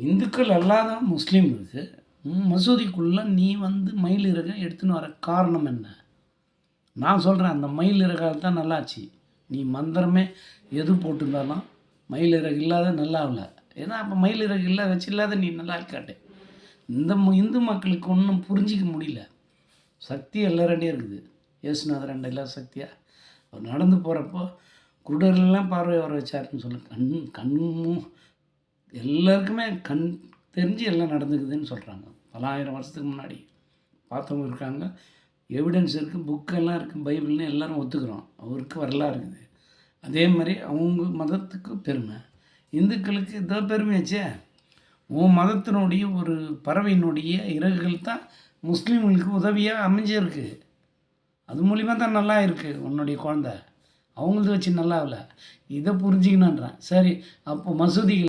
இந்துக்கள் அல்லாத முஸ்லீம் இருக்குது. மசூதிக்குள்ளே நீ வந்து மயில் இறகை எடுத்துன்னு வர காரணம் என்ன? நான் சொல்கிறேன், அந்த மயில் இறகால் தான் நல்லாச்சு. நீ மந்திரமே எது போட்டிருந்தாலும் மயில் இறகு இல்லாத நல்லா இல்லை. ஏன்னா அப்போ மயில் இறகு வச்சு இல்லாத நீ நல்லா காட்டு. இந்த இந்து மக்களுக்கு ஒன்றும் புரிஞ்சிக்க முடியல. சக்தி எல்லாரண்டையும் இருக்குது. இயேசுநாதர் ரெண்டு எல்லா சக்தியாக அவர் நடந்து போகிறப்போ குருடர்களெலாம் பார்வை வர வச்சாருன்னு சொல்லு. கண்ணும் எல்லாருக்குமே கண் தெரிஞ்சு எல்லாம் நடந்துக்குதுன்னு சொல்கிறாங்க. பல ஆயிரம் வருஷத்துக்கு முன்னாடி பார்த்தவங்க இருக்காங்க. எவிடன்ஸ் இருக்குது, புக்கெல்லாம் இருக்குது, பைபிள்னு எல்லோரும் ஒத்துக்கிறோம். அவருக்கு வரலாறு இருக்குது. அதே மாதிரி அவங்க மதத்துக்கு பெருமை, இந்துக்களுக்கு இதோ பெருமையாச்சே. உன் மதத்தினுடைய ஒரு பறவையினுடைய இறகுகள் தான் முஸ்லீம்களுக்கு உதவியாக அமைஞ்சிருக்கு. அது மூலிமா தான் நல்லா இருக்குது உன்னுடைய குழந்த. அவங்களது வச்சு நல்லா இல்லை. இதை புரிஞ்சிக்கணுன்றேன். சரி, அப்போ மசூதிகள்